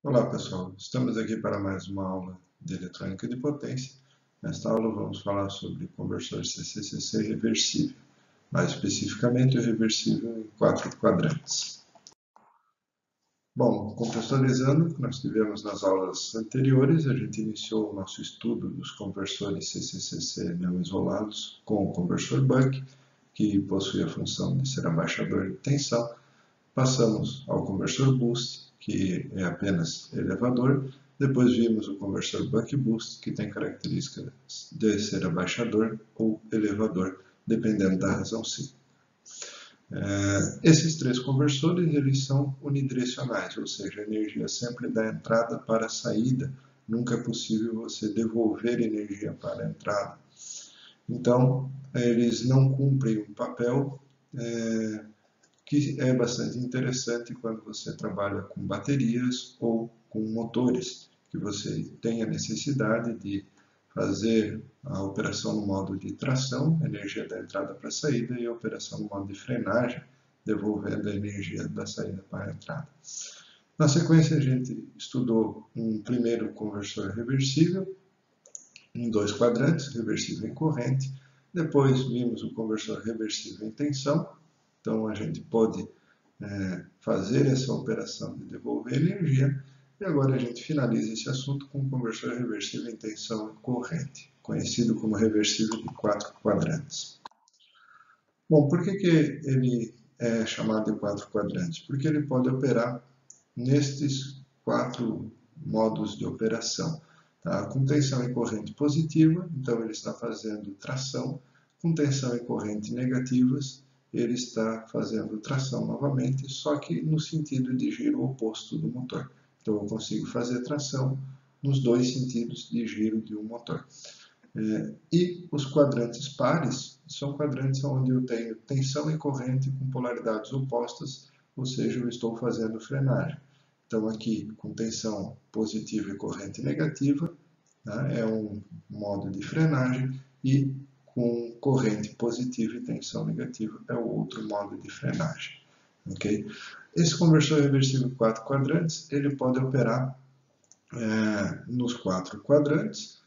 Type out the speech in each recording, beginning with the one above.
Olá pessoal, estamos aqui para mais uma aula de eletrônica de potência. Nesta aula vamos falar sobre conversor CCCC reversível, mais especificamente o reversível em 4 quadrantes. Bom, contextualizando o que nós tivemos nas aulas anteriores, a gente iniciou o nosso estudo dos conversores CCCC não isolados com o conversor Buck, que possui a função de ser abaixador de tensão. Passamos ao conversor Boost, que é apenas elevador. Depois vimos o conversor Buck-Boost, que tem características de ser abaixador ou elevador, dependendo da razão sim. Esses 3 conversores eles são unidirecionais, ou seja, a energia sempre da entrada para a saída. Nunca é possível você devolver energia para a entrada. Então, eles não cumprem um papel que é bastante interessante quando você trabalha com baterias ou com motores, que você tem a necessidade de fazer a operação no modo de tração, energia da entrada para a saída, e a operação no modo de frenagem, devolvendo a energia da saída para a entrada. Na sequência, a gente estudou um primeiro conversor reversível, em 2 quadrantes, reversível em corrente. Depois vimos o conversor reversível em tensão. Então, a gente pode fazer essa operação de devolver energia. E agora a gente finaliza esse assunto com o conversor reversível em tensão e corrente, conhecido como reversível de 4 quadrantes. Bom, por que ele é chamado de 4 quadrantes? Porque ele pode operar nestes 4 modos de operação. Tá? Com tensão e corrente positiva, então ele está fazendo tração. Com tensão e corrente negativas, ele está fazendo tração novamente, só que no sentido de giro oposto do motor. Então eu consigo fazer tração nos 2 sentidos de giro de um motor. E os quadrantes pares são quadrantes onde eu tenho tensão e corrente com polaridades opostas, ou seja, eu estou fazendo frenagem. Então aqui com tensão positiva e corrente negativa, é um modo de frenagem, e com corrente positiva e tensão negativa é o outro modo de frenagem. Okay? Esse conversor reversível 4 quadrantes, ele pode operar nos 4 quadrantes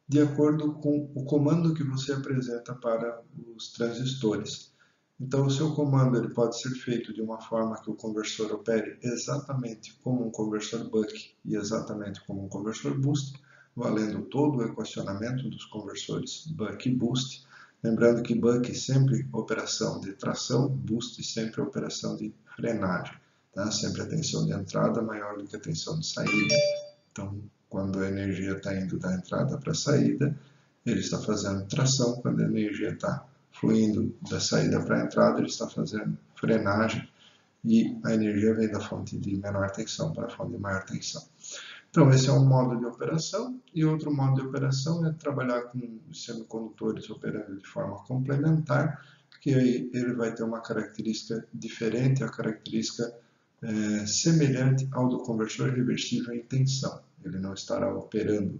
de acordo com o comando que você apresenta para os transistores. Então, o seu comando ele pode ser feito de uma forma que o conversor opere exatamente como um conversor Buck e exatamente como um conversor Boost, valendo todo o equacionamento dos conversores Buck e Boost. Lembrando que Buck sempre operação de tração, Boost sempre operação de frenagem. Tá? Sempre a tensão de entrada maior do que a tensão de saída. Então, quando a energia está indo da entrada para a saída, ele está fazendo tração. Quando a energia está fluindo da saída para a entrada, ele está fazendo frenagem, e a energia vem da fonte de menor tensão para a fonte de maior tensão. Então, esse é um modo de operação, e outro modo de operação é trabalhar com semicondutores operando de forma complementar, que aí ele vai ter uma característica diferente, a característica semelhante ao do conversor reversível em tensão. Ele não estará operando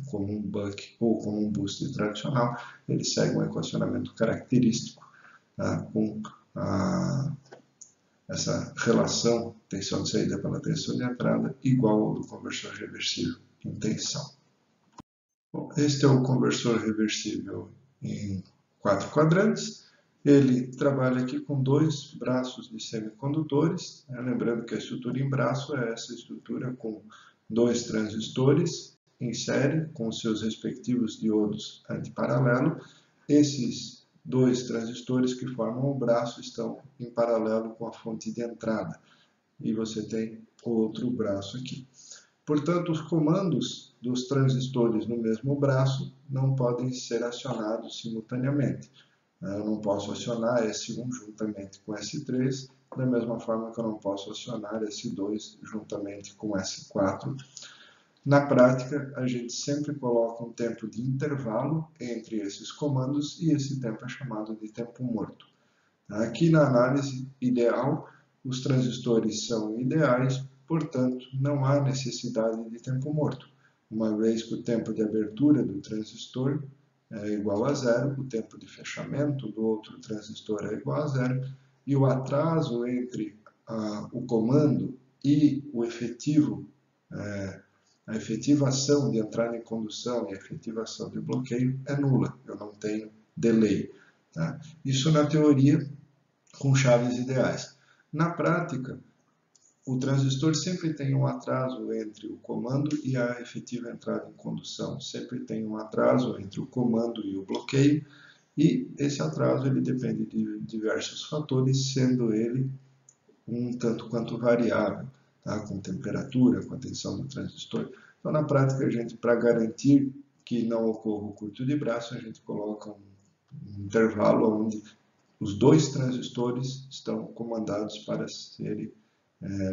como um Buck ou como um Boost tradicional, ele segue um equacionamento característico com essa relação tensão de saída pela tensão de entrada igual ao do conversor reversível em tensão. Bom, este é o conversor reversível em 4 quadrantes. Ele trabalha aqui com 2 braços de semicondutores. Lembrando que a estrutura em braço é essa estrutura com 2 transistores em série, com seus respectivos diodos antiparalelo. Esses 2 transistores que formam o braço estão em paralelo com a fonte de entrada. E você tem outro braço aqui. Portanto, os comandos dos transistores no mesmo braço não podem ser acionados simultaneamente. Eu não posso acionar S1 juntamente com S3, da mesma forma que eu não posso acionar S2 juntamente com S4. Na prática, a gente sempre coloca um tempo de intervalo entre esses comandos, e esse tempo é chamado de tempo morto. Aqui na análise ideal, os transistores são ideais, portanto, não há necessidade de tempo morto, uma vez que o tempo de abertura do transistor é igual a zero, o tempo de fechamento do outro transistor é igual a zero, e o atraso entre o comando e o efetivo a efetiva ação de entrada em condução e a efetiva ação de bloqueio é nula, eu não tenho delay. Tá? Isso na teoria com chaves ideais. Na prática, o transistor sempre tem um atraso entre o comando e a efetiva entrada em condução, sempre tem um atraso entre o comando e o bloqueio, e esse atraso ele depende de diversos fatores, sendo ele um tanto quanto variável, tá? Com temperatura, com a tensão do transistor. Então, na prática, a gente, para garantir que não ocorra o curto de braço, a gente coloca um intervalo onde os dois transistores estão comandados para serem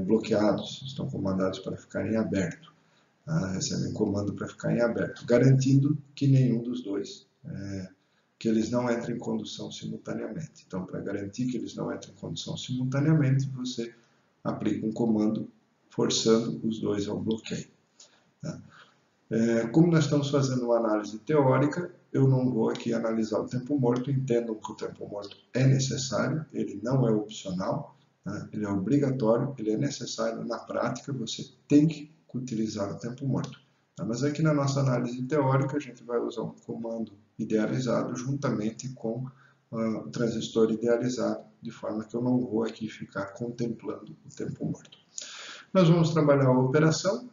bloqueados, estão comandados para ficarem abertos, tá? Recebem comando para ficarem abertos, garantindo que nenhum dos dois, que eles não entrem em condução simultaneamente. Então, para garantir que eles não entrem em condução simultaneamente, você aplica um comando forçando os dois ao bloqueio. Tá? Como nós estamos fazendo uma análise teórica, eu não vou aqui analisar o tempo morto, entendam que o tempo morto é necessário, ele não é opcional, tá? Ele é obrigatório, ele é necessário, na prática você tem que utilizar o tempo morto. Tá? Mas aqui na nossa análise teórica a gente vai usar um comando idealizado juntamente com o transistor idealizado, de forma que eu não vou aqui ficar contemplando o tempo morto. Nós vamos trabalhar a operação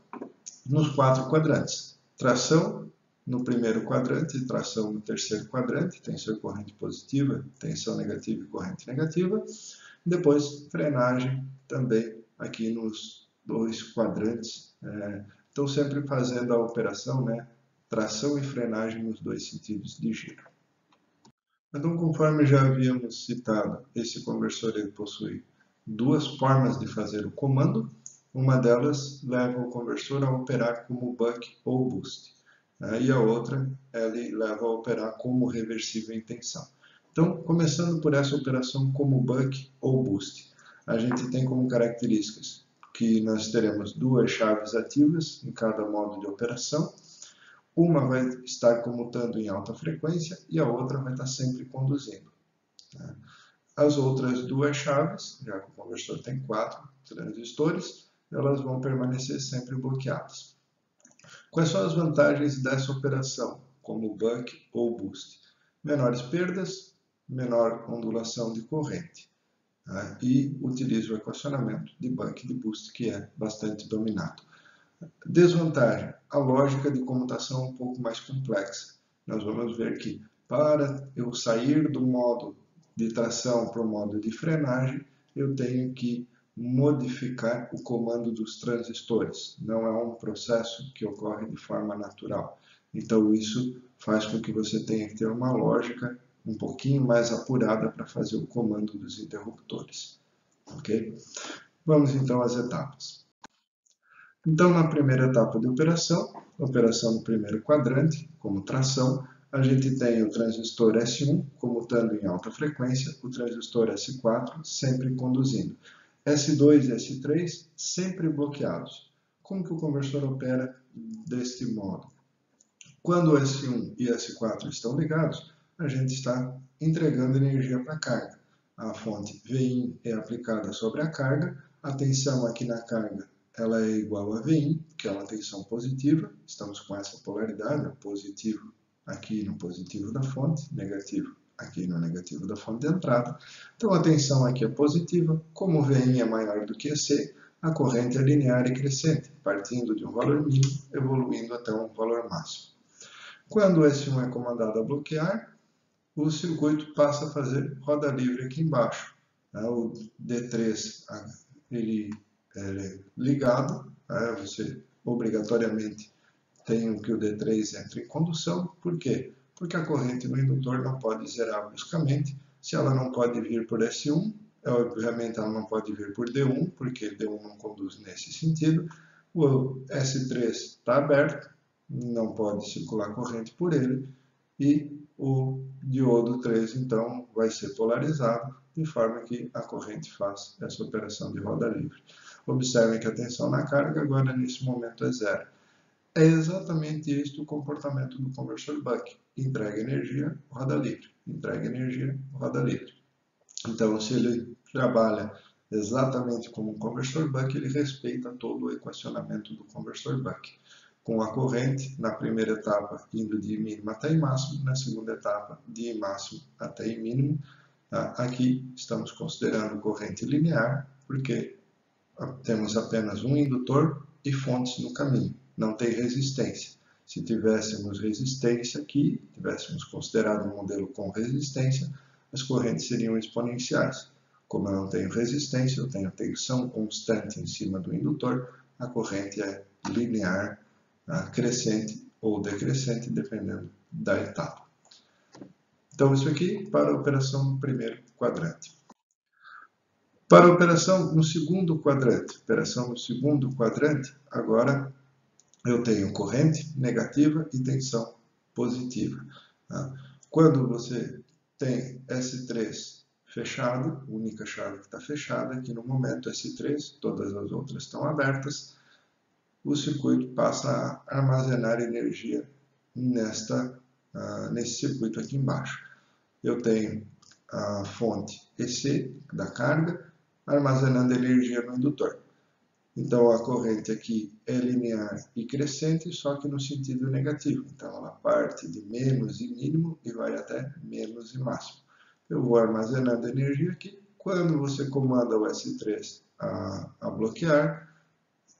nos 4 quadrantes. Tração no primeiro quadrante e tração no terceiro quadrante, tensão e corrente positiva, tensão negativa e corrente negativa. Depois, frenagem também aqui nos 2 quadrantes. Então, sempre fazendo a operação, né? Tração e frenagem nos 2 sentidos de giro. Então, conforme já havíamos citado, esse conversor ele possui 2 formas de fazer o comando. Uma delas leva o conversor a operar como buck ou boost, né? E a outra ele leva a operar como reversível em tensão. Então, começando por essa operação como buck ou boost, a gente tem como características que nós teremos 2 chaves ativas em cada modo de operação. Uma vai estar comutando em alta frequência e a outra vai estar sempre conduzindo. Né? As outras 2 chaves, já que o conversor tem 4 transistores, elas vão permanecer sempre bloqueadas. Quais são as vantagens dessa operação, como buck ou boost? Menores perdas, menor ondulação de corrente. Tá? E utiliza o equacionamento de buck e de boost, que é bastante dominado. Desvantagem, a lógica de comutação é um pouco mais complexa. Nós vamos ver que para eu sair do modo de tração para o modo de frenagem, eu tenho que modificar o comando dos transistores. Não é um processo que ocorre de forma natural. Então, isso faz com que você tenha que ter uma lógica um pouquinho mais apurada para fazer o comando dos interruptores. Ok? Vamos então às etapas. Então, na primeira etapa de operação no primeiro quadrante, como tração, a gente tem o transistor S1 comutando em alta frequência, o transistor S4 sempre conduzindo. S2 e S3 sempre bloqueados. Como que o conversor opera deste modo? Quando o S1 e S4 estão ligados, a gente está entregando energia para a carga. A fonte Vin é aplicada sobre a carga, a tensão aqui na carga ela é igual a Vin, que é uma tensão positiva, estamos com essa polaridade, positivo aqui no positivo da fonte, negativo aqui no negativo da fonte de entrada. Então, a tensão aqui é positiva, como o Vin é maior do que EC, a corrente é linear e crescente, partindo de um valor mínimo, evoluindo até um valor máximo. Quando o S1 é comandado a bloquear, o circuito passa a fazer roda livre aqui embaixo. O D3 ele é ligado, você obrigatoriamente tem que o D3 entre em condução. Por quê? Porque a corrente no indutor não pode zerar bruscamente. Se ela não pode vir por S1, obviamente ela não pode vir por D1, porque D1 não conduz nesse sentido. O S3 está aberto, não pode circular corrente por ele, e o diodo 3, então, vai ser polarizado, de forma que a corrente faz essa operação de roda livre. Observem que a tensão na carga agora, nesse momento, é zero. É exatamente este o comportamento do conversor buck. Entrega energia, roda livre. Entrega energia, roda livre. Então, se ele trabalha exatamente como um conversor buck, ele respeita todo o equacionamento do conversor buck, com a corrente, na primeira etapa, indo de I mínimo até I máximo, na segunda etapa, de I máximo até I mínimo. Aqui estamos considerando corrente linear, porque temos apenas um indutor e fontes no caminho, não tem resistência. Se tivéssemos resistência aqui, tivéssemos considerado um modelo com resistência, as correntes seriam exponenciais. Como eu não tenho resistência, eu tenho tensão constante em cima do indutor, a corrente é linear, crescente ou decrescente, dependendo da etapa. Então, isso aqui para a operação no primeiro quadrante. Para a operação no segundo quadrante, agora eu tenho corrente negativa e tensão positiva. Quando você tem S3 fechado, única chave que está fechada, aqui no momento S3, todas as outras estão abertas, o circuito passa a armazenar energia nesse circuito aqui embaixo. Eu tenho a fonte EC da carga, armazenando energia no indutor. Então, a corrente aqui é linear e crescente, só que no sentido negativo. Então, ela parte de menos e mínimo e vai até menos e máximo. Eu vou armazenando energia aqui. Quando você comanda o S3 a bloquear,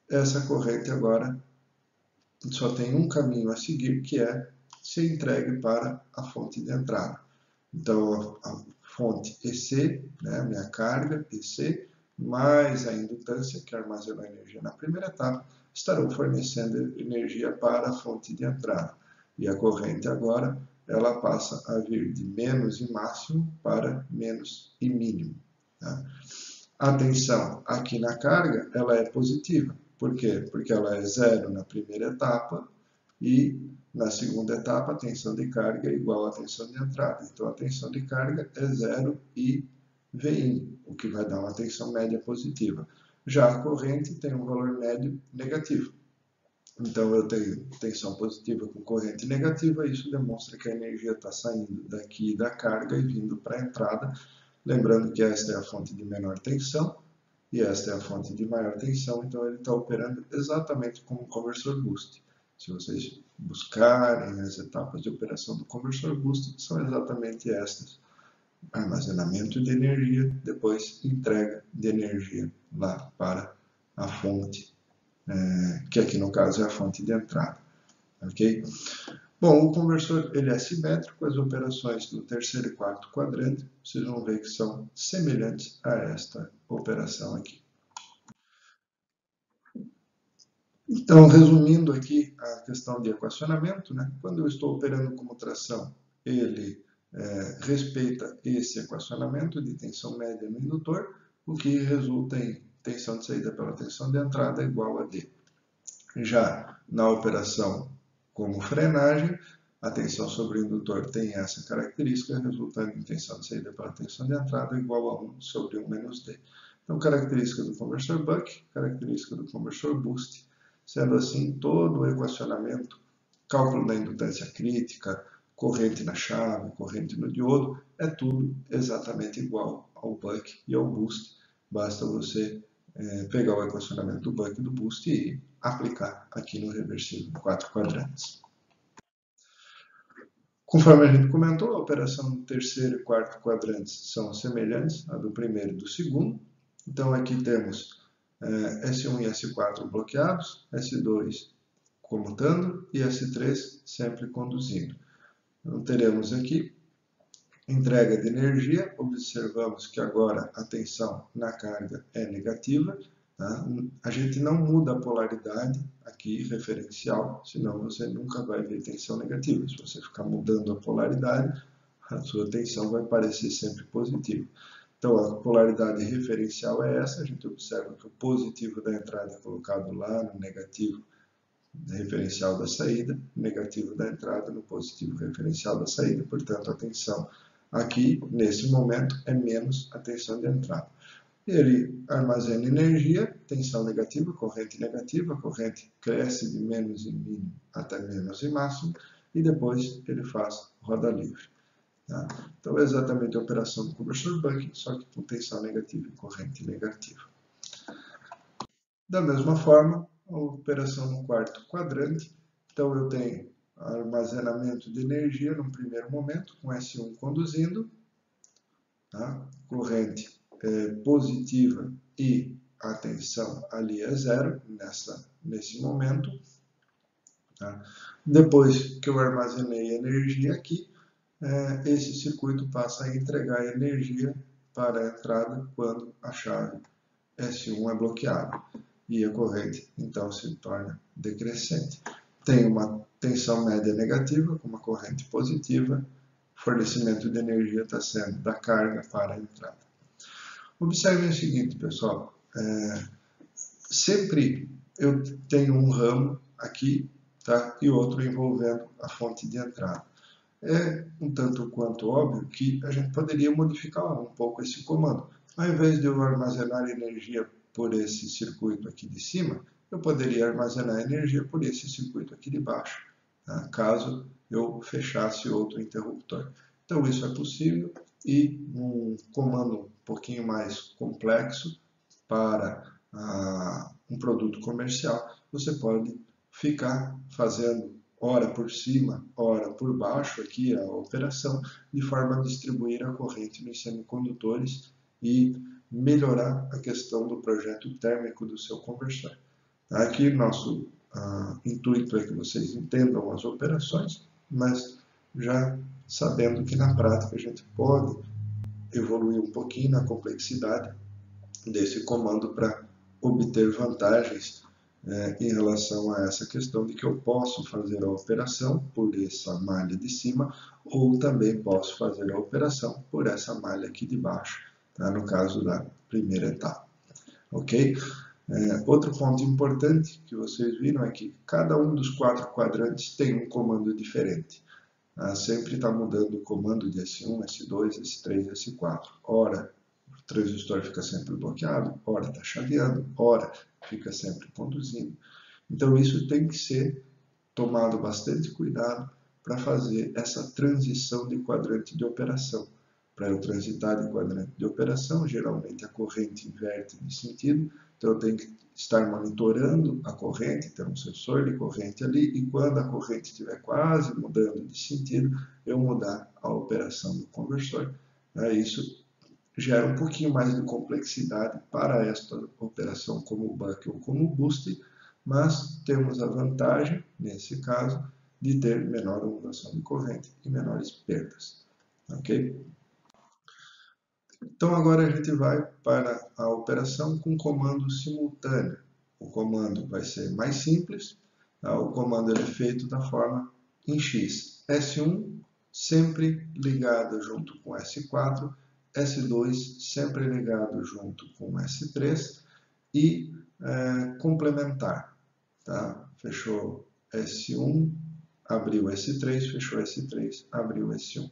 essa corrente agora só tem um caminho a seguir, que é ser entregue para a fonte de entrada. Então, a fonte EC, né, minha carga EC, mais a indutância, que armazenou energia na primeira etapa, estarão fornecendo energia para a fonte de entrada. E a corrente agora, ela passa a vir de menos e máximo para menos e mínimo. Tá? A tensão aqui na carga, ela é positiva. Por quê? Porque ela é zero na primeira etapa e na segunda etapa, a tensão de carga é igual à tensão de entrada. Então, a tensão de carga é zero e Vin, o que vai dar uma tensão média positiva. Já a corrente tem um valor médio negativo. Então, eu tenho tensão positiva com corrente negativa, isso demonstra que a energia está saindo daqui da carga e vindo para a entrada. Lembrando que esta é a fonte de menor tensão e esta é a fonte de maior tensão, então ele está operando exatamente como um conversor boost. Se vocês buscarem as etapas de operação do conversor boost, são exatamente estas. Armazenamento de energia, depois entrega de energia lá para a fonte, que aqui no caso é a fonte de entrada. Ok? Bom, o conversor ele é simétrico, as operações do terceiro e quarto quadrante, vocês vão ver que são semelhantes a esta operação aqui. Então, resumindo aqui a questão de equacionamento, né? Quando eu estou operando como tração, ele respeita esse equacionamento de tensão média no indutor, o que resulta em tensão de saída pela tensão de entrada igual a D. Já na operação como frenagem, a tensão sobre o indutor tem essa característica, resultando em tensão de saída pela tensão de entrada igual a 1 sobre 1 menos D. Então, característica do conversor buck, característica do conversor boost. Sendo assim, todo o equacionamento, cálculo da indutância crítica, corrente na chave, corrente no diodo, é tudo exatamente igual ao buck e ao boost. Basta você pegar o equacionamento do buck e do boost e aplicar aqui no reversível em 4 quadrantes. Conforme a gente comentou, a operação do terceiro e quarto quadrantes são semelhantes à do primeiro e do segundo. Então, aqui temos S1 e S4 bloqueados, S2 comutando e S3 sempre conduzindo. Então, teremos aqui entrega de energia, observamos que agora a tensão na carga é negativa, tá? A gente não muda a polaridade aqui referencial, senão você nunca vai ver tensão negativa. Se você ficar mudando a polaridade, a sua tensão vai parecer sempre positiva. Então, a polaridade referencial é essa, a gente observa que o positivo da entrada é colocado lá no negativo referencial da saída, negativo da entrada no positivo referencial da saída, portanto, a tensão aqui, nesse momento, é menos a tensão de entrada. Ele armazena energia, tensão negativa, a corrente cresce de menos e mínimo até menos e máximo, e depois ele faz roda livre. Tá? Então é exatamente a operação do conversor buck, só que com tensão negativa e corrente negativa. Da mesma forma, a operação no quarto quadrante, então eu tenho armazenamento de energia no primeiro momento, com S1 conduzindo, tá? Corrente positiva e a tensão ali é zero nesse momento. Tá? Depois que eu armazenei energia aqui, esse circuito passa a entregar energia para a entrada quando a chave S1 é bloqueada. E a corrente, então, se torna decrescente. Tem uma tensão média negativa com uma corrente positiva. O fornecimento de energia está sendo da carga para a entrada. Observem o seguinte, pessoal. Sempre eu tenho um ramo aqui, tá? E outro envolvendo a fonte de entrada. É um tanto quanto óbvio que a gente poderia modificar um pouco esse comando. Ao invés de eu armazenar energia por esse circuito aqui de cima, eu poderia armazenar energia por esse circuito aqui de baixo, tá? Caso eu fechasse outro interruptor. Então isso é possível e um comando um pouquinho mais complexo para um produto comercial, você pode ficar fazendo ora por cima, ora por baixo aqui a operação, de forma a distribuir a corrente nos semicondutores e melhorar a questão do projeto térmico do seu conversor. Aqui nosso intuito é que vocês entendam as operações, mas já sabendo que na prática a gente pode evoluir um pouquinho na complexidade desse comando para obter vantagens em relação a essa questão de que eu posso fazer a operação por essa malha de cima ou também posso fazer a operação por essa malha aqui de baixo, tá? No caso da primeira etapa. Ok? Outro ponto importante que vocês viram é que cada um dos 4 quadrantes tem um comando diferente. Sempre está mudando o comando de S1, S2, S3, S4. Ora, o transistor fica sempre bloqueado, ora está chaveando, ora fica sempre conduzindo. Então isso tem que ser tomado bastante cuidado para fazer essa transição de quadrante de operação. Para eu transitar de quadrante de operação, geralmente a corrente inverte de sentido, então eu tenho que estar monitorando a corrente, ter um sensor de corrente ali, e quando a corrente estiver quase mudando de sentido, eu mudar a operação do conversor. Isso gera um pouquinho mais de complexidade para esta operação como buck ou como boost, mas temos a vantagem, nesse caso, de ter menor ondulação de corrente e menores perdas. Ok? Então agora a gente vai para a operação com comando simultâneo. O comando vai ser mais simples, tá? O comando é feito da forma em X. S1 sempre ligado junto com S4, S2 sempre ligado junto com S3 e complementar. Tá? Fechou S1, abriu S3, fechou S3, abriu S1.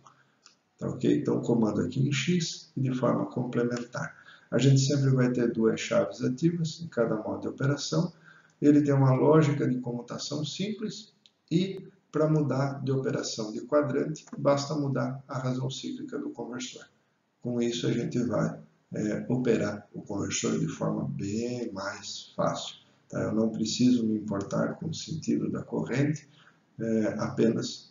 Tá, ok? Então, o comando aqui em X e de forma complementar. A gente sempre vai ter 2 chaves ativas em cada modo de operação. Ele tem uma lógica de comutação simples e, para mudar de operação de quadrante, basta mudar a razão cíclica do conversor. Com isso, a gente vai operar o conversor de forma bem mais fácil. Tá? Eu não preciso me importar com o sentido da corrente, apenas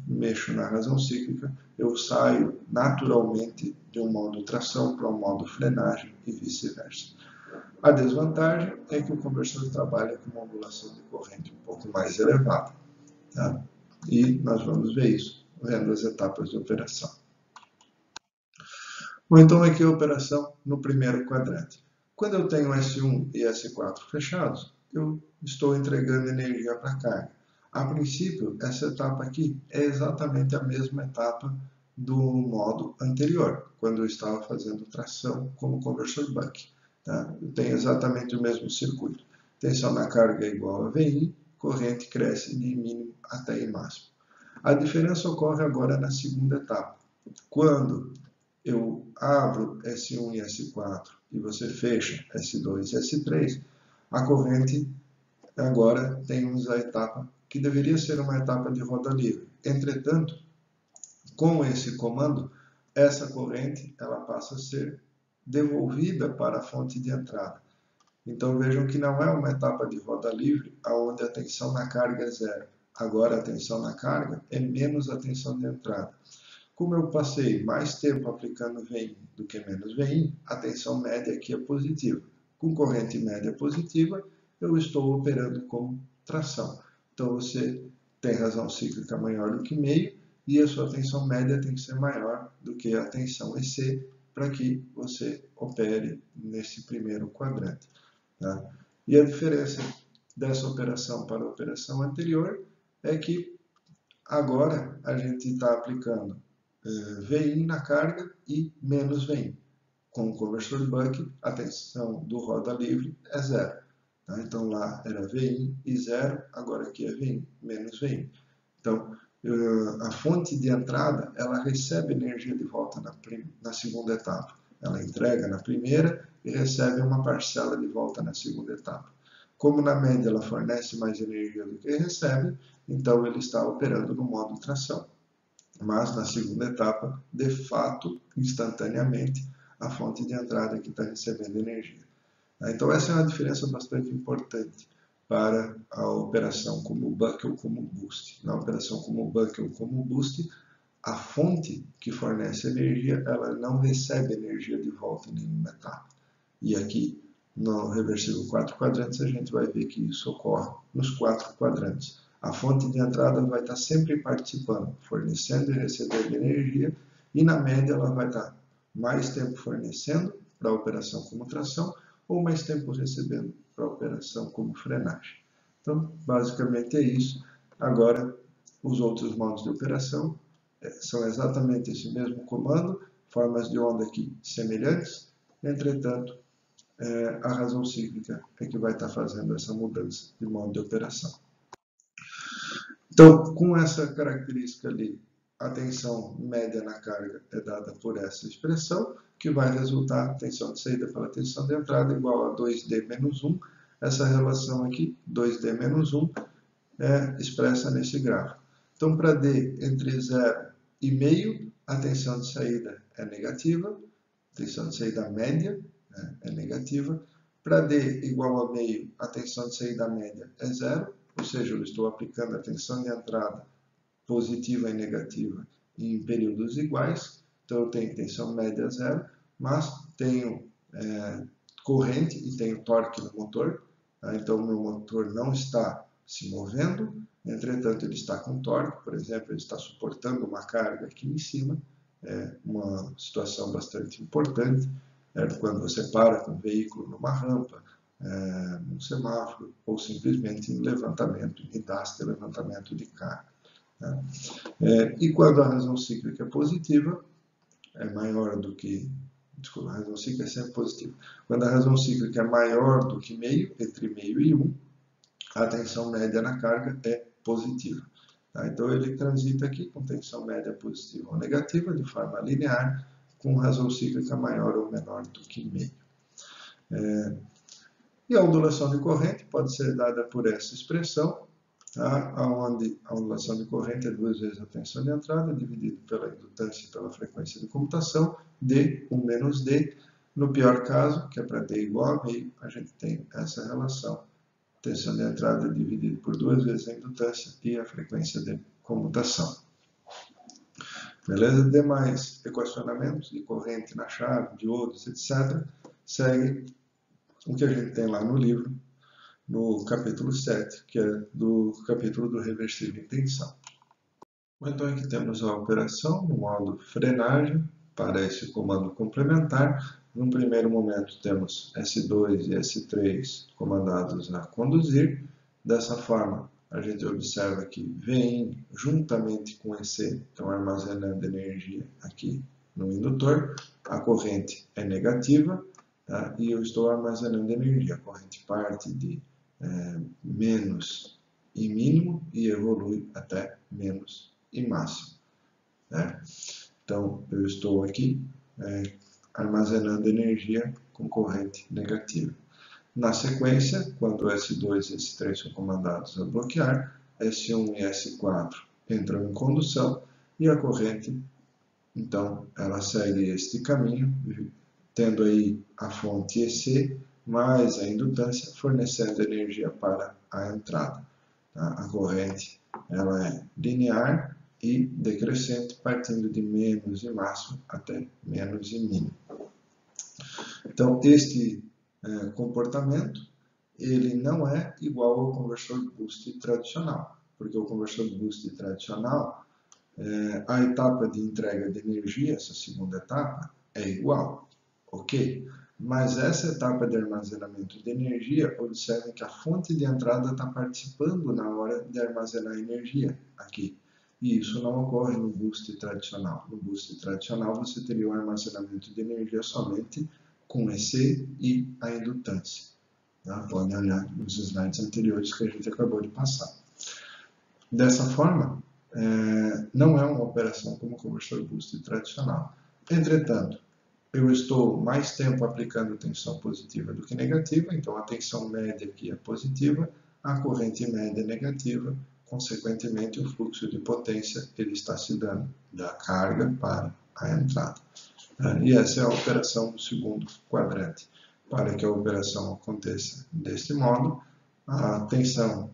mexo na razão cíclica, eu saio naturalmente de um modo tração para um modo frenagem e vice-versa. A desvantagem é que o conversor trabalha com uma ondulação de corrente um pouco mais elevada. Tá? E nós vamos ver isso vendo as etapas de operação. Bom, então aqui a operação no primeiro quadrante. Quando eu tenho S1 e S4 fechados, eu estou entregando energia para a carga. A princípio, essa etapa aqui é exatamente a mesma etapa do modo anterior, quando eu estava fazendo tração como conversor buck. Tá? Eu tenho exatamente o mesmo circuito. Tensão na carga é igual a VI, corrente cresce de mínimo até I máximo. A diferença ocorre agora na segunda etapa. Quando eu abro S1 e S4 e você fecha S2 e S3, a corrente agora temos a etapa que deveria ser uma etapa de roda livre. Entretanto, Com esse comando, essa corrente ela passa a ser devolvida para a fonte de entrada. Então vejam que não é uma etapa de roda livre onde a tensão na carga é zero. Agora a tensão na carga é menos a tensão de entrada. Como eu passei mais tempo aplicando VIN do que menos VIN, a tensão média aqui é positiva. Com corrente média positiva, eu estou operando com tração. Então você tem razão cíclica maior do que meio e a sua tensão média tem que ser maior do que a tensão EC para que você opere nesse primeiro quadrante. Tá? E a diferença dessa operação para a operação anterior é que agora a gente está aplicando VIN na carga e menos VIN. Com o conversor de Buck, a tensão do roda livre é zero. Tá? Então lá era VIN e zero, agora aqui é VIN menos VIN. Então a fonte de entrada ela recebe energia de volta na segunda etapa. Ela entrega na primeira e recebe uma parcela de volta na segunda etapa. Como na média ela fornece mais energia do que recebe, então ele está operando no modo tração. Mas na segunda etapa, de fato, instantaneamente, a fonte de entrada que está recebendo energia. Então essa é uma diferença bastante importante para a operação como buck ou como boost. Na operação como buck ou como boost, a fonte que fornece energia, ela não recebe energia de volta em nenhuma etapa. E aqui, no reversível 4 quadrantes, a gente vai ver que isso ocorre nos 4 quadrantes. A fonte de entrada vai estar sempre participando, fornecendo e recebendo energia, e na média ela vai estar mais tempo fornecendo para a operação como tração, ou mais tempo recebendo para a operação como frenagem. Então, basicamente é isso. Agora, os outros modos de operação são exatamente esse mesmo comando, formas de onda aqui semelhantes, entretanto, a razão cíclica é que vai estar fazendo essa mudança de modo de operação. Então, com essa característica ali, a tensão média na carga é dada por essa expressão, que vai resultar a tensão de saída pela tensão de entrada igual a 2D menos 1. Essa relação aqui, 2D menos 1, é expressa nesse gráfico. Então, para D entre 0 e meio, a tensão de saída é negativa, a tensão de saída média é negativa. Para D igual a meio, a tensão de saída média é zero, ou seja, eu estou aplicando a tensão de entrada positiva e negativa em períodos iguais, então eu tenho tensão média zero, mas tenho corrente e tenho torque no motor, tá? Então o meu motor não está se movendo, entretanto ele está com torque, por exemplo, ele está suportando uma carga aqui em cima, é uma situação bastante importante, quando você para com o veículo numa rampa, num semáforo, ou simplesmente em levantamento, em guindaste, levantamento de carga. Tá? E quando a razão cíclica é positiva, é maior do que... Desculpa, a razão cíclica é sempre positiva. Quando a razão cíclica é maior do que meio, entre meio e 1, a tensão média na carga é positiva. Tá? Então ele transita aqui com tensão média positiva ou negativa, de forma linear, com razão cíclica maior ou menor do que meio. E a ondulação de corrente pode ser dada por essa expressão, tá? Onde a ondulação de corrente é 2 vezes a tensão de entrada, dividido pela indutância e pela frequência de comutação, D, 1 menos D. No pior caso, que é para D igual a meio, a gente tem essa relação. Tensão de entrada dividido por 2 vezes a indutância e a frequência de comutação. Beleza? Demais equacionamentos de corrente na chave, diodos, etc. Segue o que a gente tem lá no livro, no capítulo 7, que é do capítulo do reversível em tensão. Então aqui temos a operação no modo frenagem para esse comando complementar. Num primeiro momento temos S2 e S3 comandados a conduzir. Dessa forma, a gente observa que VIN juntamente com EC estão armazenando energia aqui no indutor. A corrente é negativa, tá? E eu estou armazenando energia. A corrente parte de menos e mínimo e evolui até menos e máximo. Né? Então, eu estou aqui armazenando energia com corrente negativa. Na sequência, quando S2 e S3 são comandados a bloquear, S1 e S4 entram em condução e a corrente, então, ela segue este caminho, tendo aí a fonte EC mais a indutância fornecendo energia para a entrada. Tá? A corrente ela é linear e decrescente, partindo de menos e máximo até menos e mínimo. Então, este comportamento ele não é igual ao conversor boost tradicional, porque o conversor boost tradicional, a etapa de entrega de energia, essa segunda etapa, é igual, ok? Mas essa etapa de armazenamento de energia, observe que a fonte de entrada está participando na hora de armazenar energia aqui. E isso não ocorre no boost tradicional. No boost tradicional, você teria o armazenamento de energia somente com EC e a indutância. Tá? Pode olhar nos slides anteriores que a gente acabou de passar. Dessa forma, não é uma operação como o conversor boost tradicional. Entretanto, eu estou mais tempo aplicando tensão positiva do que negativa, então a tensão média aqui é positiva, a corrente média é negativa, consequentemente o fluxo de potência ele está se dando da carga para a entrada. E essa é a operação do segundo quadrante. Para que a operação aconteça deste modo, a tensão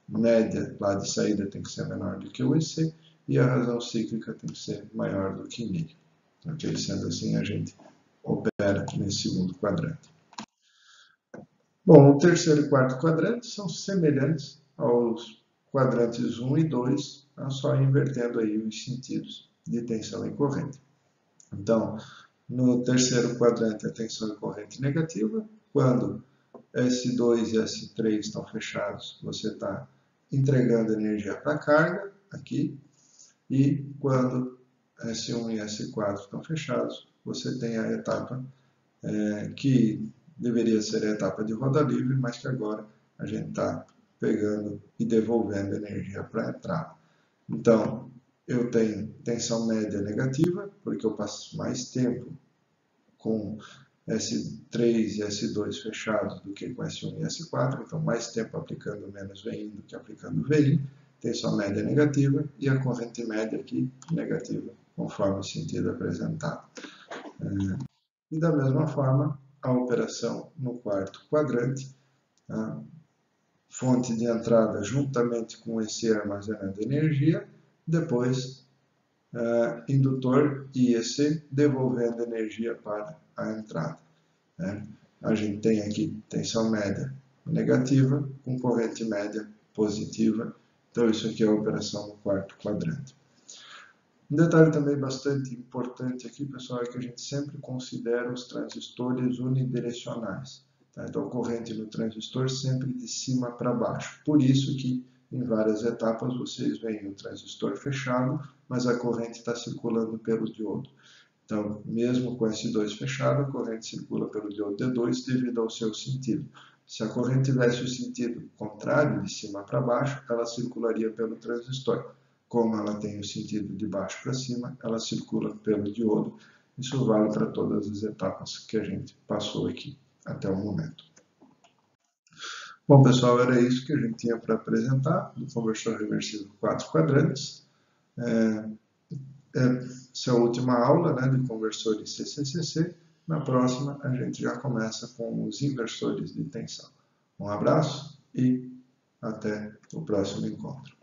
média lá de saída tem que ser menor do que o EC e a razão cíclica tem que ser maior do que μ. Okay? Sendo assim, a gente opera nesse segundo quadrante. Bom, o terceiro e quarto quadrante são semelhantes aos quadrantes 1 e 2, só invertendo aí os sentidos de tensão e corrente. Então, no terceiro quadrante, a tensão e corrente negativa. Quando S2 e S3 estão fechados, você está entregando energia para a carga, aqui. E quando S1 e S4 estão fechados, você tem a etapa que deveria ser a etapa de roda livre, mas que agora a gente está pegando e devolvendo energia para a entrada. Então, eu tenho tensão média negativa, porque eu passo mais tempo com S3 e S2 fechados do que com S1 e S4, então mais tempo aplicando menos VIN do que aplicando VIN, tensão média negativa e a corrente média aqui negativa, conforme o sentido apresentado. E da mesma forma, a operação no quarto quadrante, a fonte de entrada juntamente com esse armazenando energia, depois indutor e EC devolvendo energia para a entrada. A gente tem aqui tensão média negativa com corrente média positiva. Então, isso aqui é a operação no quarto quadrante. Um detalhe também bastante importante aqui, pessoal, é que a gente sempre considera os transistores unidirecionais. Tá? Então, a corrente no transistor sempre de cima para baixo. Por isso que em várias etapas vocês veem o transistor fechado, mas a corrente está circulando pelo diodo. Então, mesmo com S2 fechado, a corrente circula pelo diodo D2 devido ao seu sentido. Se a corrente tivesse o sentido contrário, de cima para baixo, ela circularia pelo transistor. Como ela tem o sentido de baixo para cima, ela circula pelo diodo. Isso vale para todas as etapas que a gente passou aqui até o momento. Bom, pessoal, era isso que a gente tinha para apresentar do conversor reversível 4 quadrantes. Essa é a última aula, né, de conversores CCCC. Na próxima, a gente já começa com os inversores de tensão. Um abraço e até o próximo encontro.